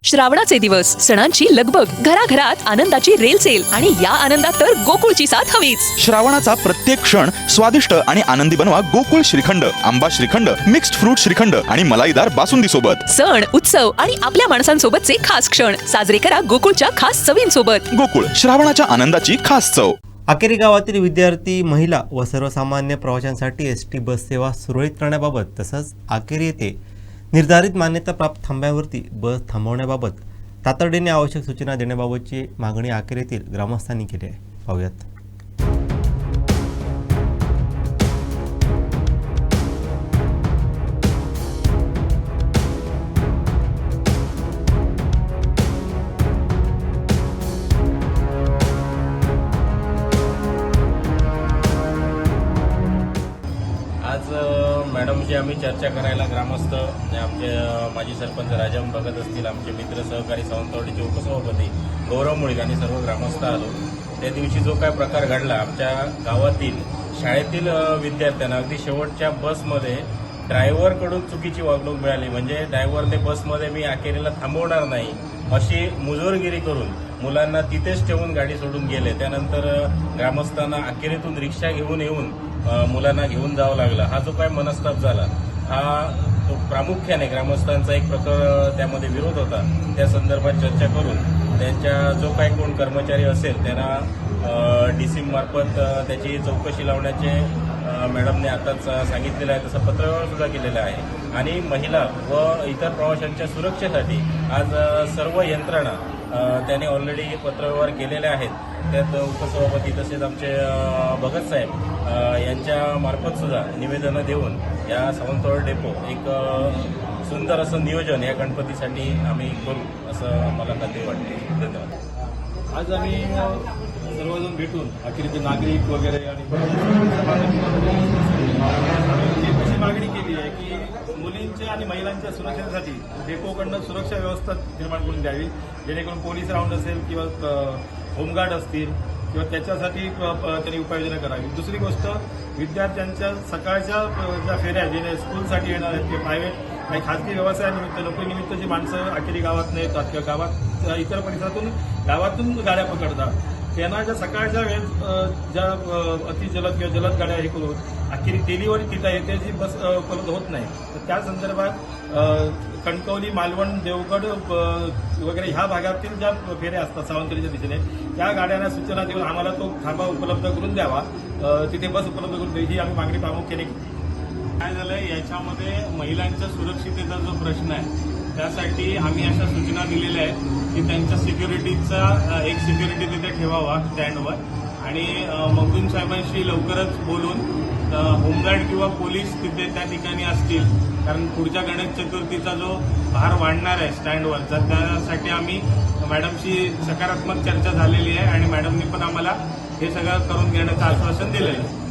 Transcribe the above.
श्रावणाचे दिवस, सणांची लगबग, घराघरात आनंदाची रेल सेल आणि या आनंदात तर गोकुळची साथ हवीच। श्रावणाचा प्रत्येक क्षण स्वादिष्ट आणि आनंदी बनवा गोकुळ श्रीखंड, आंबा श्रीखंड, मिक्स्ड फ्रूट श्रीखंड आणि मलाईदार बासुंदी सोबत। सण, उत्सव आणि आपल्या माणसांसोबतचे खास क्षण साजरे करा गोकुळच्या खास चवींसोबत। गोकुळ, श्रावणाच्या आनंदाची खास चव। अखेरी गावातील विद्यार्थी, महिला व सर्वसामान्य प्रवाशांसाठी एसटी बस सेवा सुरळीत करण्याबाबत तसंच अखेरी येथे निर्धारित मान्यताप्राप्त थांब्यावरती बस थांबवण्याबाबत तातडीने आवश्यक सूचना देण्याबाबतची मागणी अखेर येथील ग्रामस्थांनी केली आहे। पाहूयात। आज मॅडमशी आम्ही चर्चा करायला ग्रामस्थ आमचे माजी सरपंच राजाम भगत असतील, आमचे मित्र सहकारी सावंतवाडीचे उपसभापती गौरव मुळीक आणि सर्व ग्रामस्थ आलो। त्या दिवशी जो काय प्रकार घडला आमच्या गावातील शाळेतील विद्यार्थ्यांना अगदी शेवटच्या बसमध्ये ड्रायव्हरकडून चुकीची वागणूक मिळाली। म्हणजे ड्रायव्हर ते बसमध्ये मी अखेरीला थांबवणार नाही अशी मुजोरगिरी करून मुलांना तिथेच ठेवून गाडी सोडून गेले। त्यानंतर ग्रामस्थांना अखेरीतून रिक्षा घेऊन येऊन मुलांना घेऊन जावं लागलं। हा जो काय मनस्ताप झाला हा तो प्रामुख्याने ग्रामस्थांचा एक प्रकार त्यामध्ये विरोध होता। त्या संदर्भात चर्चा करून त्यांच्या जो काही कोण कर्मचारी असेल त्यांना डीसी मार्फत त्याची चौकशी लावण्याचे मॅडमने आताच सांगितलेलं आहे, तसं पत्रव्यवहार सुद्धा केलेला आहे। आणि महिला व इतर प्रवाशांच्या सुरक्षेसाठी आज सर्व यंत्रणा त्याने ऑलरेडी पत्रव्यवहार केलेले आहेत। त्यात उपसभापती तसेच आमचे भगत साहेब यांच्या मार्फत सुद्धा निवेदनं देऊन या सावंतवाडी डेपो एक सुंदर असं नियोजन या गणपतीसाठी आम्ही करू असं आम्हाला खात्री वाटते। धन्यवाद। आज आम्ही सर्वजण भेटून अखेरीचे नागरिक वगैरे आणि अशी मागणी केली आहे की मुलींच्या आणि महिलांच्या सुरक्षेसाठी डेपोकडनं सुरक्षा व्यवस्था निर्माण करून द्यावी, जेणेकरून पोलीस राऊंड असेल किंवा होमगार्ड असतील किंवा त्याच्यासाठी त्यांनी उपाययोजना करावी। दुसरी गोष्ट, विद्यार्थ्यांच्या सकाळच्या ज्या फेऱ्या जे स्कूलसाठी येणार आहेत किंवा प्रायव्हेट काही खाजगी व्यवसायानिमित्त नोकरीनिमित्त जी माणसं अखेरी गावात येतात किंवा गावात इतर परिसरातून गावातून गाड्या पकडतात, त्यांना ज्या सकाळच्या वेळेत ज्या अतिजलद किंवा जलद गाड्या हे करून अखेरी तेलीवर तिथं येते जी बस उपलब्ध होत नाही, तर त्या संदर्भात कणकवली, मालवण, देवगड वगैरे ह्या भागातील ज्या फेऱ्या असतात सावंतवाडीच्या दिशेने त्या गाड्यांना सूचना देऊन आम्हाला तो थांबा उपलब्ध करून द्यावा, तिथे बस उपलब्ध करून द्यावी ही आम्ही मागणी प्रामुख्याने केली। काय झालंय याच्यामध्ये महिलांच्या सुरक्षिततेचा जो प्रश्न आहे त्यासाठी आम्ही अशा सूचना दिलेल्या आहेत की त्यांच्या सिक्युरिटीचा एक सिक्युरिटी तिथे ठेवावा स्टँडवर आणि मगदूम साहेबांशी लवकरच बोलून होमगार्ड किंवा पोलीस तिथे त्या ठिकाणी असतील, कारण पुढच्या गणेश चतुर्थीचा जो भार वाढणार आहे स्टँडवर, तर त्यासाठी आम्ही मॅडमशी सकारात्मक चर्चा झालेली आहे आणि मॅडमनी पण आम्हाला हे सगळं करून घेण्याचं आश्वासन दिलं आहे।